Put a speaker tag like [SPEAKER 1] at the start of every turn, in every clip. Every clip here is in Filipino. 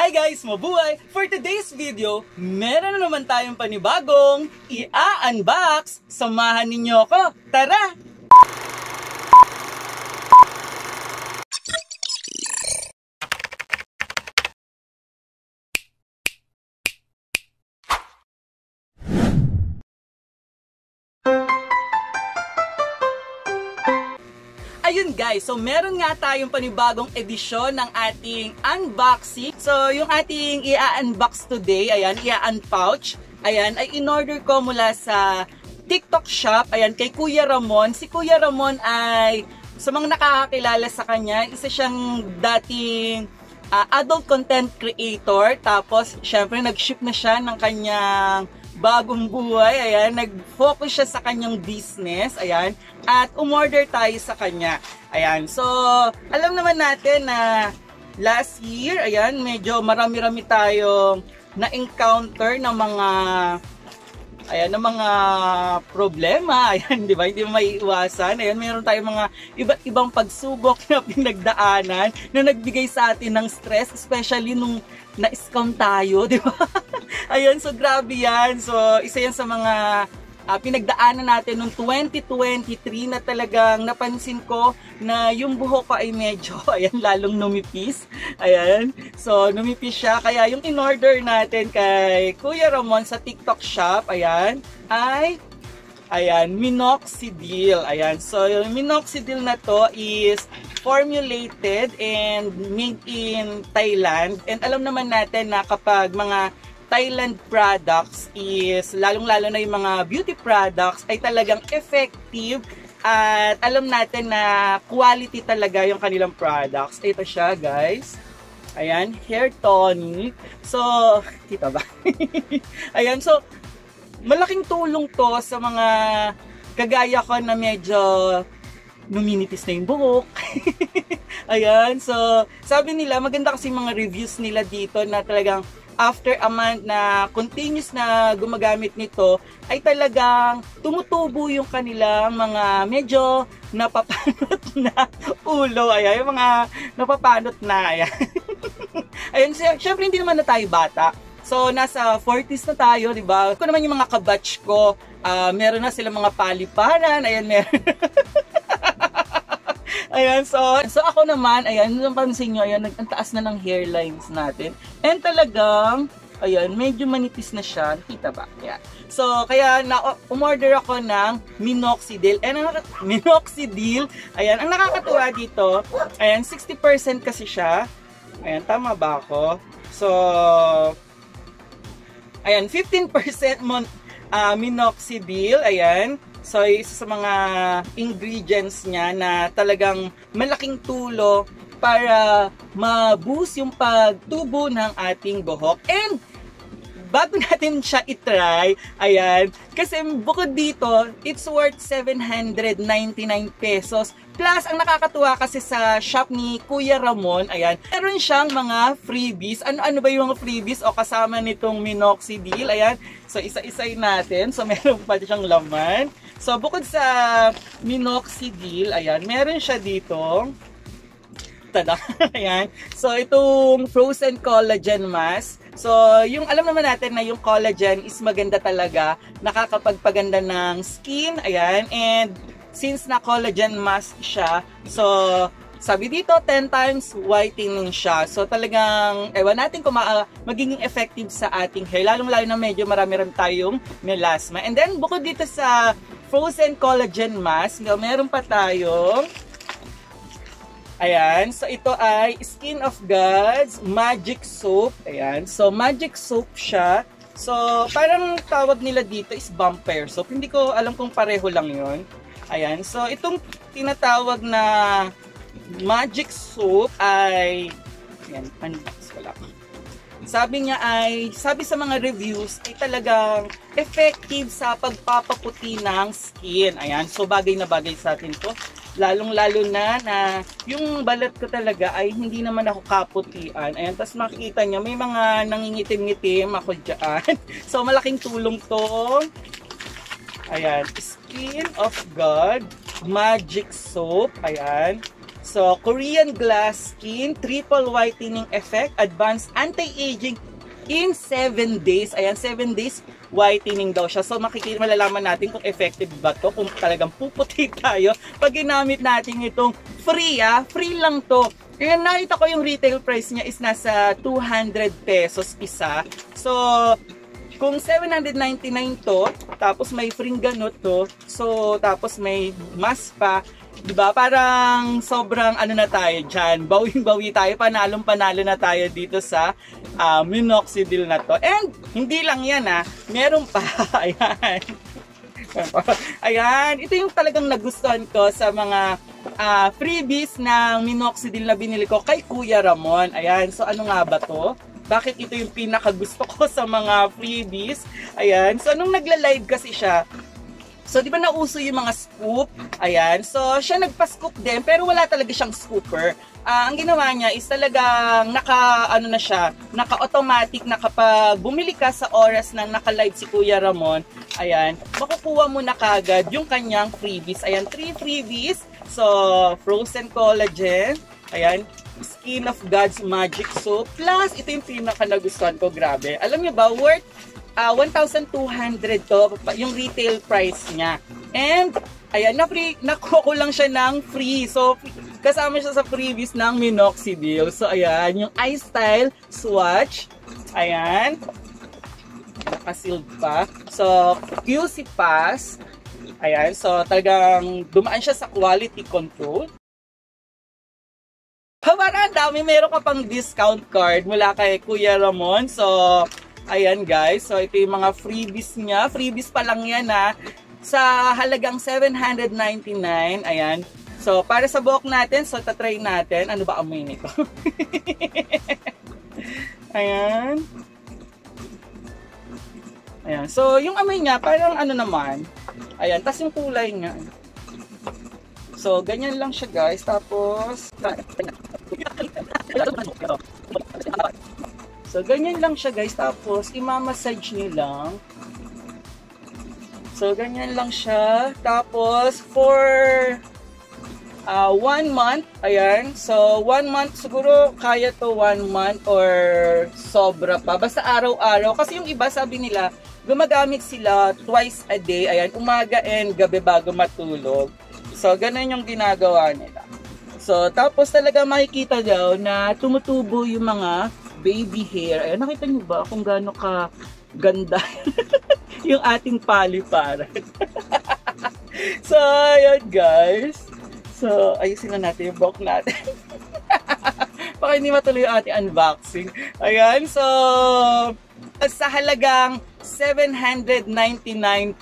[SPEAKER 1] Hi guys! Mabuhay! For today's video, meron na naman tayong panibagong i-unbox. Samahan ninyo ako. Tara! Ayun guys, so meron nga tayong panibagong edisyon ng ating unboxing. So yung ating i-unbox today, ayan, i-unpouch, ayan, ay in-order ko mula sa TikTok shop, ayan, kay Kuya Ramon. Si Kuya Ramon ay, sa mga nakakakilala sa kanya, isa siyang dating adult content creator. Tapos, syempre, nag-ship na siya ng kanyang bagong buhay, ayan, nag-focus siya sa kanyang business, ayan, at umorder tayo sa kanya, ayan. So, alam naman natin na last year, ayan, medyo marami-rami tayong na-encounter ng mga, ayan, ng mga problema, ayan, di ba, hindi maiiwasan, ayan, meron tayong mga iba't ibang pagsubok na pinagdaanan na nagbigay sa atin ng stress, especially nung na-scam tayo, di ba? Ayan, so grabe yan. So, isa yan sa mga pinagdaanan natin noong 2023 na talagang napansin ko na yung buhok ko ay medyo, ayan, lalong numipis. Ayan, so numipis siya. Kaya yung in-order natin kay Kuya Ramon sa TikTok shop, ayan, ay, ayan, minoxidil. Ayan, so yung minoxidil na to is formulated and made in Thailand. And alam naman natin na kapag mga Thailand products is, lalong-lalo na yung mga beauty products, ay talagang effective at alam natin na quality talaga yung kanilang products. Ito siya, guys. Ayan, hair tonic. So, kita ba? Ayan, so, malaking tulong to sa mga kagaya ko na medyo numinipis na yung buhok. Ayan, so, sabi nila, maganda kasi mga reviews nila dito na talagang after a month na continuous na gumagamit nito, ay talagang tumutubo yung kanilang mga medyo napapanot na ulo. Ayan, yung mga napapanot na. Ayan. Ayan, syempre hindi naman na tayo bata. So, nasa 40s na tayo, di ba? Kung naman yung mga kabatch ko, meron na silang mga paliparan. Ayan, meron. Ayan, so ako naman, ayan, napansin nyo, ayan, ang taas na ng hairlines natin. And talagang, ayan, medyo manipis na siya. Nakita ba? Ayan. So, kaya umorder ako ng minoxidil. And minoxidil, ayan, ang nakakatuwa dito, ayan, 60% kasi siya. Ayan, tama ba ako? So, ayan, 15% minoxidil, ayan. So, isa sa mga ingredients niya na talagang malaking tulong para ma-boost yung pagtubo ng ating buhok. And, bago natin siya itry, ayan, kasi bukod dito, it's worth 799 pesos. Plus, ang nakakatuwa kasi sa shop ni Kuya Ramon, ayan, meron siyang mga freebies. Ano ba yung mga freebies o kasama nitong minoxidil? Ayan, so isa-isay natin. So, meron pa siyang laman. So, bukod sa minoxidil, ayan, meron siya dito. Tada, ayan. So, itong frozen collagen mask. So, yung alam naman natin na yung collagen is maganda talaga. Nakakapagpaganda ng skin, ayan. And since na collagen mask siya, so sabi dito 10 times whitening siya. So talagang ewan natin kung magiging effective sa ating hair, lalong-lalo na medyo marami-rami tayong melasma. And then bukod dito sa frozen collagen mask, meron pa tayong, ayan, so ito ay Skin of Gods Magic Soap. Ayan, so magic soap siya. So parang tawag nila dito is vampire soap. Hindi ko alam kung pareho lang yon. Ayan, so itong tinatawag na magic soap ay, ayan, unbox ko lang. Sabi niya ay, sabi sa mga reviews ay talagang effective sa pagpapaputi ng skin. Ayan, so bagay na bagay sa atin to. Lalong-lalo na yung balat ko talaga ay hindi naman ako kaputian. Ayan, tapos makikita nyo, may mga nangingitim-ngitim ako dyan. So malaking tulong to. Ayan, Skin of God Magic Soap. Ayan. So, So, Korean glass skin, triple whitening effect, advanced anti-aging in 7 days. Ayan, 7 days whitening daw siya. So, malalaman natin kung effective ba to, kung talagang puputi tayo pag ginamit natin itong free, free lang to. Kaya nakita ko yung retail price niya is nasa 200 pesos isa. So, kung 799 to, tapos may free ganot to, so tapos may mask pa, 'di ba? Parang sobrang ano na tayo diyan. Bawing-bawi tayo, panalong-panalo na tayo dito sa minoxidil na to. And hindi lang 'yan meron pa. Ayan. Ayan, ito yung talagang nagustuhan ko sa mga freebies ng minoxidil na binili ko kay Kuya Ramon. Ayan, so ano nga ba to? Bakit ito yung pinakagusto ko sa mga freebies? Ayan. So, nung nagla-live kasi siya, so, di ba nauso yung mga scoop? Ayan. So, siya nagpa-scoop din, pero wala talaga siyang scooper. Ang ginawa niya is talagang naka-automatic na kapag bumili ka sa oras na naka-live si Kuya Ramon, ayan, makukuha mo na kagad yung kanyang freebies. Ayan, 3 freebies. So, frozen collagen. Ayan, Skin of God's Magic Soap. Plus, ito yung pinaka-nagustuhan ko. Grabe. Alam niyo ba, worth 1,200 to, yung retail price niya. And, ayan, nakuha ko lang siya ng free. So, kasama siya sa freebies ng minoxidil. So, ayan, yung iStyle Swatch. Ayan. Nakasealed pa. So, QC Pass. Ayan, so talagang dumaan siya sa quality control. Parang dami, meron ka pang discount card mula kay Kuya Ramon. So, ayan guys. So, ito yung mga freebies niya. Freebies pa lang yan sa halagang 799. Ayan. So, para sa buhok natin, so tatry natin. Ano ba amoy nito? Ayan. Ayan. So, yung amoy niya, parang ano naman. Ayan. Tas yung kulay niya. So, ganyan lang siya guys. Tapos, so, ganyan lang siya guys. Tapos, imamassage nyo lang. So, ganyan lang siya. Tapos, for 1 month, ayan. So, 1 month, siguro kaya to 1 month or sobra pa. Basta araw-araw. Kasi yung iba, sabi nila, gumagamit sila twice a day. Ayan, umaga and gabi bago matulog. So, ganun yung ginagawa nila. So, tapos talaga makikita daw na tumutubo yung mga baby hair. Ayan, nakita nyo ba kung gaano ka ganda yung ating paliparan? So, ayan guys. So, ayusin na natin yung buhok natin. Baka hindi matuloy yung ating unboxing. Ayan, so, sa halagang 799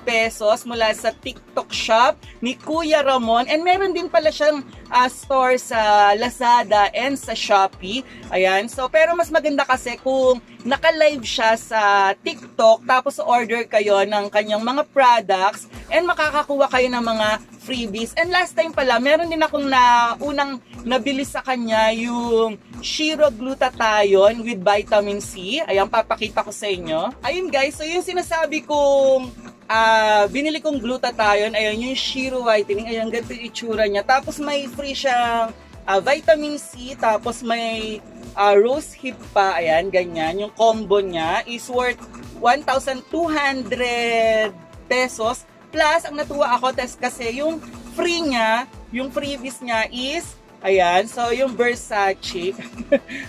[SPEAKER 1] pesos mula sa TikTok shop ni Kuya Ramon. And meron din pala siyang store sa Lazada and sa Shopee. Ayan. So, pero mas maganda kasi kung naka-live siya sa TikTok tapos order kayo ng kanyang mga products and makakakuha kayo ng mga freebies. And last time pala, meron din akong unang nabili sa kanya yung Shiro Glutathione with vitamin C. Ayan, papakita ko sa inyo. Ayun guys, so yung sinasabi kong binili kong glutathione, ayun yung Shiro Whitening. Ayan, ganito yung itsura niya. Tapos may free siyang vitamin C, tapos may rose hip pa. Ayan, ganyan. Yung combo niya is worth 1,200 pesos. Plus, ang natuwa ako kasi yung free niya, yung freebies niya is, ayan, so yung Versace,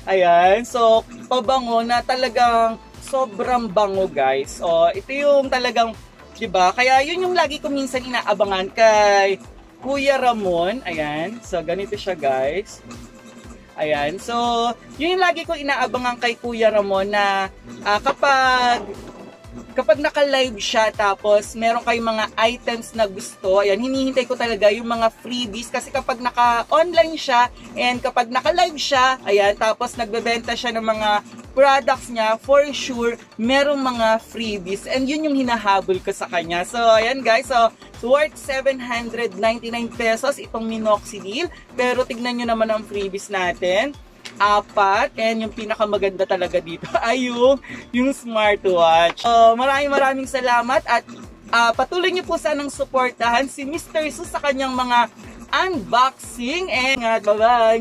[SPEAKER 1] ayan, so pabango na talagang sobrang bango guys. So, ito yung talagang, diba, kaya yun yung lagi ko minsan inaabangan kay Kuya Ramon, ayan, so ganito siya guys. Ayan, so yun yung lagi ko inaabangan kay Kuya Ramon na kapag naka-live siya tapos meron kayong mga items na gusto, ayan, hinihintay ko talaga yung mga freebies kasi kapag naka-online siya and kapag naka-live siya, ayan, tapos nagbebenta siya ng mga products niya, for sure, merong mga freebies and yun yung hinahabol ko sa kanya. So, ayan guys, so worth 799 pesos itong minoxidil, pero tignan nyo naman ang freebies natin. 4, and yung pinakamaganda talaga dito ay yung smartwatch. Maraming salamat at patuloy niyo po sanang suportahan si Mr. Su sa kanyang mga unboxing. And bye-bye!